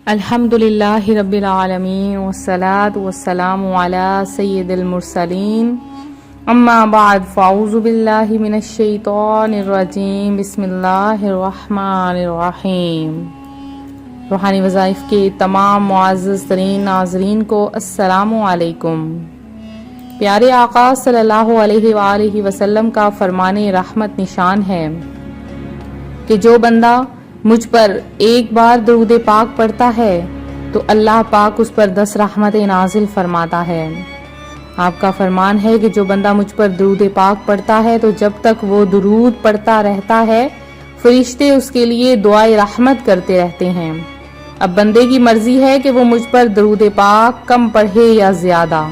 الحمدللہ رب العالمین والصلاة والسلام علی سید المرسلین اما بعد فاعوذ باللہ من الشیطان الرجیم بسم اللہ الرحمن الرحیم۔ روحانی وظائف کے تمام معزز ترین ناظرین کو السلام علیکم۔ پیارے آقا صلی اللہ علیہ وآلہ وسلم کا فرمان رحمت نشان ہے کہ جو بندہ مجھ پر ایک بار درود پاک پڑھتا ہے تو اللہ پاک اس پر 10 رحمت نازل فرماتا ہے۔ آپ کا فرمان ہے کہ جو بندہ مجھ پر درود پاک پڑھتا ہے تو جب تک وہ درود پڑھتا رہتا ہے فرشتے اس کے لیے دعائے رحمت کرتے رہتے ہیں۔ اب بندے کی مرضی ہے کہ وہ مجھ پر درود پاک کم پڑھے یا زیادہ،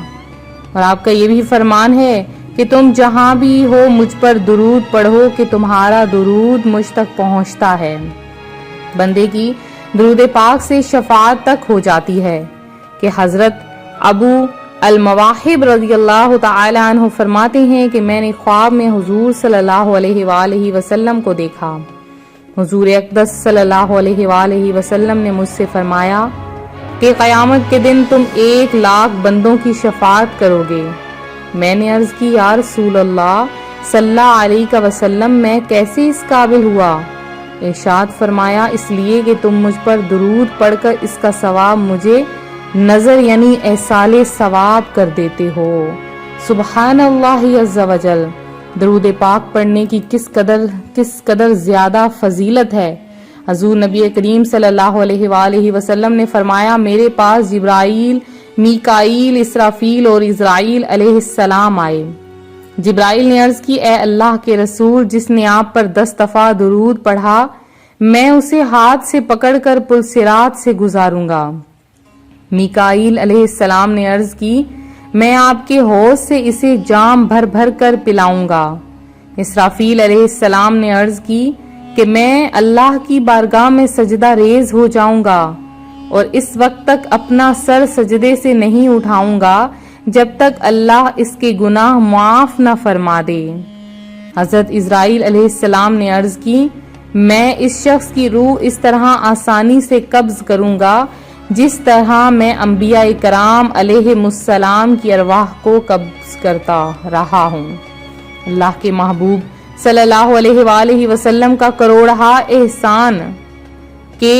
اور آپ کا یہ بھی فرمان ہے کہ تم جہاں بھی ہو مجھ پر درود پڑھو کہ تمہارا درود مجھ تک پہنچتا ہے۔ بندے کی درود پاک سے شفاعت تک ہو جاتی ہے کہ حضرت ابو المواہب رضی اللہ تعالی عنہ فرماتے ہیں کہ میں نے خواب میں حضور صلی اللہ علیہ وآلہ وسلم کو دیکھا۔ حضور اقدس صلی اللہ علیہ وآلہ وسلم نے مجھ سے فرمایا کہ قیامت کے دن تم 1,00,000 بندوں کی شفاعت کرو گے۔ میں نے عرض کی یا رسول اللہ صلی اللہ علیہ وسلم میں کیسے اس قابل ہوا؟ ارشاد فرمایا اس لیے کہ تم مجھ پر درود پڑھ کر اس کا ثواب مجھے نظر یعنی ایصال ثواب کر دیتے ہو۔ سبحان اللہ عز و جل۔ درود پاک پڑھنے کی کس قدر زیادہ فضیلت ہے۔ حضور نبی کریم صلی اللہ علیہ وآلہ وسلم نے فرمایا میرے پاس جبرائیل، میکائیل، اسرافیل اور اسرائیل علیہ السلام آئے۔ جبرائیل نے عرض کی اے اللہ کے رسول جس نے آپ پر 10 دفعہ درود پڑھا میں اسے ہاتھ سے پکڑ کر پل صراط سے گزاروں گا۔ میکائیل علیہ السلام نے عرض کی میں آپ کے حوض سے اسے جام بھر بھر کر پلاؤں گا۔ اسرافیل علیہ السلام نے عرض کی کہ میں اللہ کی بارگاہ میں سجدہ ریز ہو جاؤں گا اور اس وقت تک اپنا سر سجدے سے نہیں اٹھاؤں گا جب تک اللہ اس کے گناہ معاف نہ فرما دے۔ حضرت اسرائیل علیہ السلام نے عرض کی میں اس شخص کی روح اس طرح آسانی سے قبض کروں گا جس طرح میں انبیاء کرام علیہ السلام کی ارواح کو قبض کرتا رہا ہوں۔ اللہ کے محبوب صلی اللہ علیہ وآلہ وسلم کا کروڑہا احسان کہ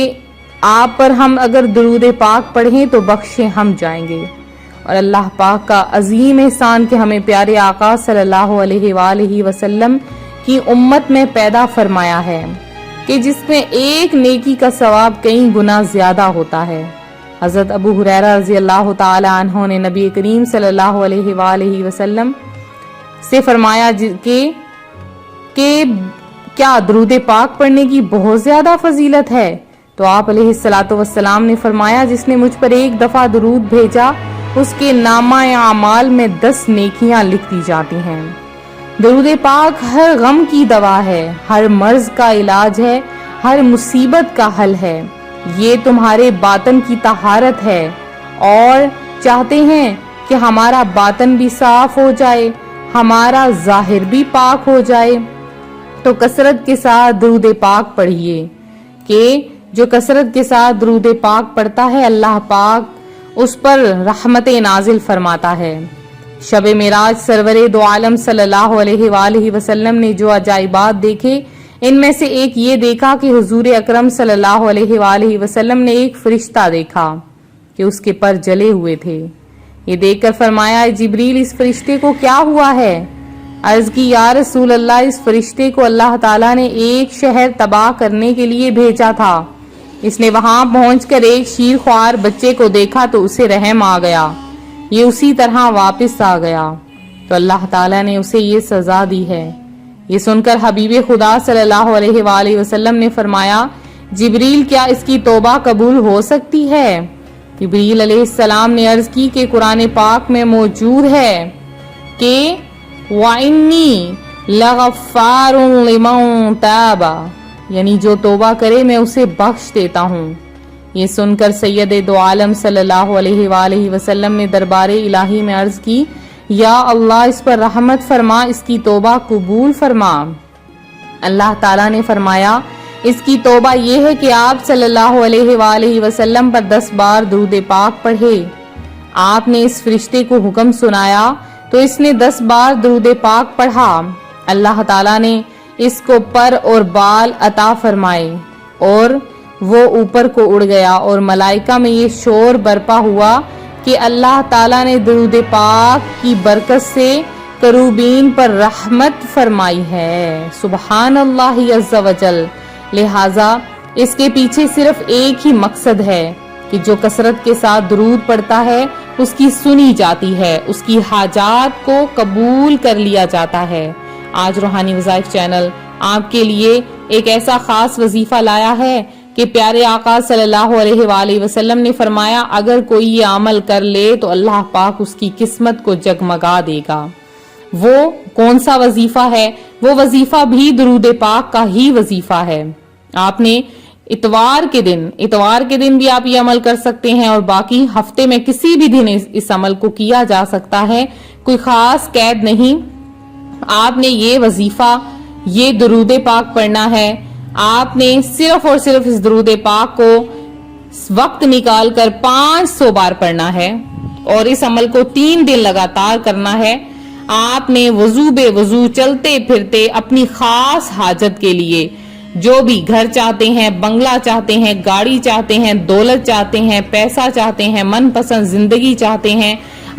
آپ پر ہم اگر درود پاک پڑھیں تو بخشے ہم جائیں گے، اور اللہ پاک کا عظیم احسان کہ ہمیں پیارے آقا صلی اللہ علیہ وآلہ وسلم کی امت میں پیدا فرمایا ہے کہ جس میں ایک نیکی کا ثواب کئی گنا زیادہ ہوتا ہے۔ حضرت ابو ہریرہ رضی اللہ تعالی عنہ نے نبی کریم صلی اللہ علیہ وآلہ وسلم سے فرمایا کہ کیا درود پاک پڑھنے کی بہت زیادہ فضیلت ہے؟ تو آپ علیہ الصلوۃ والسلام نے فرمایا جس نے مجھ پر ایک دفعہ درود بھیجا اس کے نامہ اعمال میں 10 نیکیاں لکھ دی جاتی ہیں۔ درود پاک ہر غم کی دوا ہے، ہر مرض کا علاج ہے، ہر مصیبت کا حل ہے۔ یہ تمہارے باطن کی طہارت ہے اور چاہتے ہیں کہ ہمارا باطن بھی صاف ہو جائے، ہمارا ظاہر بھی پاک ہو جائے تو کثرت کے ساتھ درود پاک پڑھیے کہ جو کثرت کے ساتھ درود پاک پڑھتا ہے اللہ پاک اس پر رحمت نازل فرماتا ہے۔ شب معراج سرور دو عالم صلی اللہ علیہ وآلہ وسلم نے جو عجائبات دیکھے ان میں سے ایک یہ دیکھا کہ حضور اکرم صلی اللہ علیہ وآلہ وسلم نے ایک فرشتہ دیکھا کہ اس کے پر جلے ہوئے تھے۔ یہ دیکھ کر فرمایا جبریل اس فرشتے کو کیا ہوا ہے؟ عرض کی یا رسول اللہ اس فرشتے کو اللہ تعالیٰ نے ایک شہر تباہ کرنے کے لیے بھیجا تھا، اس نے وہاں پہنچ کر ایک شیر خوار بچے کو دیکھا تو اسے رحم آ گیا، یہ اسی طرح واپس آ گیا تو اللہ تعالیٰ نے اسے یہ سزا دی ہے۔ یہ سن کر حبیب خدا صلی اللہ علیہ وآلہ وسلم نے فرمایا جبریل کیا اس کی توبہ قبول ہو سکتی ہے؟ جبریل علیہ السلام نے عرض کی کہ قرآن پاک میں موجود ہے کہ وَإِنِّي لَغَفَّارٌ لِمَن تَابَ، یعنی جو توبہ کرے میں اسے بخش دیتا ہوں۔ یہ سن کر سید دو عالم صلی اللہ علیہ وآلہ وسلم نے دربار الہی میں عرض کی یا اللہ اس پر رحمت فرما، اس کی توبہ قبول فرما۔ اللہ تعالیٰ نے فرمایا اس کی توبہ یہ ہے کہ آپ صلی اللہ علیہ وآلہ وسلم پر 10 بار درود پاک پڑھے۔ آپ نے اس فرشتے کو حکم سنایا تو اس نے 10 بار درود پاک پڑھا۔ اللہ تعالیٰ نے اس کو پر اور بال عطا فرمائے اور وہ اوپر کو اڑ گیا، اور ملائکہ میں یہ شور برپا ہوا کہ اللہ تعالیٰ نے درود پاک کی برکت سے کروبین پر رحمت فرمائی ہے۔ سبحان اللہ عز و جل۔ لہٰذا اس کے پیچھے صرف ایک ہی مقصد ہے کہ جو کثرت کے ساتھ درود پڑھتا ہے اس کی سنی جاتی ہے، اس کی حاجات کو قبول کر لیا جاتا ہے۔ آج روحانی وظائف چینل آپ کے لیے ایک ایسا خاص وظیفہ لایا ہے کہ پیارے آقا صلی اللہ علیہ وآلہ وسلم نے فرمایا اگر کوئی یہ عمل کر لے تو اللہ پاک اس کی قسمت کو جگمگا دے گا۔ وہ کون سا وظیفہ ہے؟ وہ وظیفہ بھی درود پاک کا ہی وظیفہ ہے۔ آپ نے اتوار کے دن بھی آپ یہ عمل کر سکتے ہیں، اور باقی ہفتے میں کسی بھی دن اس عمل کو کیا جا سکتا ہے، کوئی خاص قید نہیں۔ آپ نے یہ وظیفہ، یہ درود پاک پڑھنا ہے۔ آپ نے صرف اور صرف اس درود پاک کو وقت نکال کر 500 بار پڑھنا ہے، اور اس عمل کو 3 دن لگاتار کرنا ہے۔ آپ نے وضو بے وضو چلتے پھرتے اپنی خاص حاجت کے لیے، جو بھی گھر چاہتے ہیں، بنگلہ چاہتے ہیں، گاڑی چاہتے ہیں، دولت چاہتے ہیں، پیسہ چاہتے ہیں، من پسند زندگی چاہتے ہیں،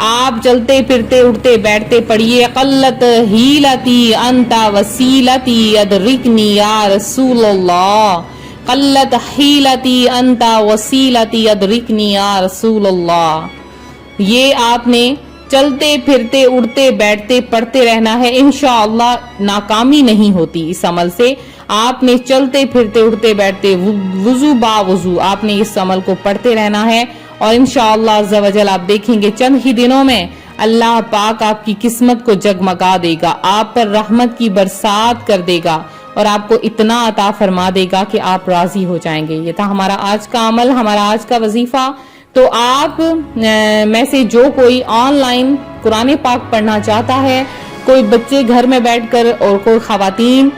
آپ چلتے پھرتے اٹھتے بیٹھتے پڑھیے قلت حیلتی انت وسیلتی ادرکنی یا رسول اللہ، قلت حیلتی انت وسیلتی ادرکنی یا رسول اللہ۔ یہ آپ نے چلتے پھرتے اڑتے بیٹھتے پڑھتے رہنا ہے۔ انشاءاللہ ناکامی نہیں ہوتی اس عمل سے۔ آپ نے چلتے پھرتے اڑتے بیٹھتے وضو با وضو آپ نے اس عمل کو پڑھتے رہنا ہے، اور انشاءاللہ عز و جل آپ دیکھیں گے چند ہی دنوں میں اللہ پاک آپ کی قسمت کو جگمگا دے گا، آپ پر رحمت کی برسات کر دے گا، اور آپ کو اتنا عطا فرما دے گا کہ آپ راضی ہو جائیں گے۔ یہ تھا ہمارا آج کا عمل، ہمارا آج کا وظیفہ۔ تو آپ میں سے جو کوئی آن لائن قرآن پاک پڑھنا چاہتا ہے، کوئی بچے گھر میں بیٹھ کر اور کوئی خواتین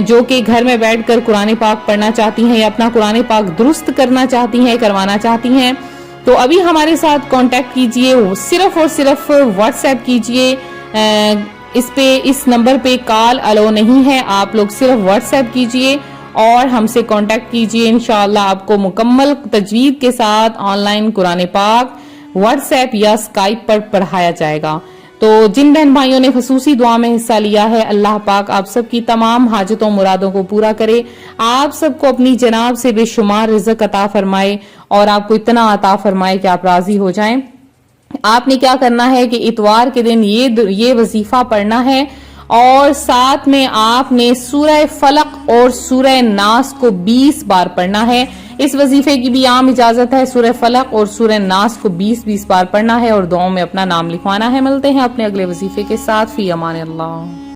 جو کہ گھر میں بیٹھ کر قرآن پاک پڑھنا چاہتی ہیں یا اپنا قرآن پاک درست کرنا چاہتی ہیں، کروانا چاہتی ہیں، تو ابھی ہمارے ساتھ کانٹیکٹ کیجئے، صرف اور صرف واٹس ایپ کیجئے۔ اس نمبر پہ کال الو نہیں ہے، آپ لوگ صرف واٹس ایپ کیجئے اور ہم سے کانٹیکٹ کیجئے۔ انشاءاللہ آپ کو مکمل تجوید کے ساتھ آن لائن قرآن پاک واٹس ایپ یا اسکائپ پر پڑھایا جائے گا۔ تو جن بہن بھائیوں نے خصوصی دعا میں حصہ لیا ہے، اللہ پاک آپ سب کی تمام حاجتوں مرادوں کو پورا کرے، آپ سب کو اپنی جناب سے بے شمار رزق عطا فرمائے، اور آپ کو اتنا عطا فرمائے کہ آپ راضی ہو جائیں۔ آپ نے کیا کرنا ہے کہ اتوار کے دن یہ وظیفہ پڑھنا ہے، اور ساتھ میں آپ نے سورہ فلق اور سورہ ناس کو 20 بار پڑھنا ہے۔ اس وظیفے کی بھی عام اجازت ہے، سورہ فلق اور سورہ ناس کو 20 بار پڑھنا ہے اور دعاؤں میں اپنا نام لکھوانا ہے۔ ملتے ہیں اپنے اگلے وظیفے کے ساتھ، فی امان اللہ۔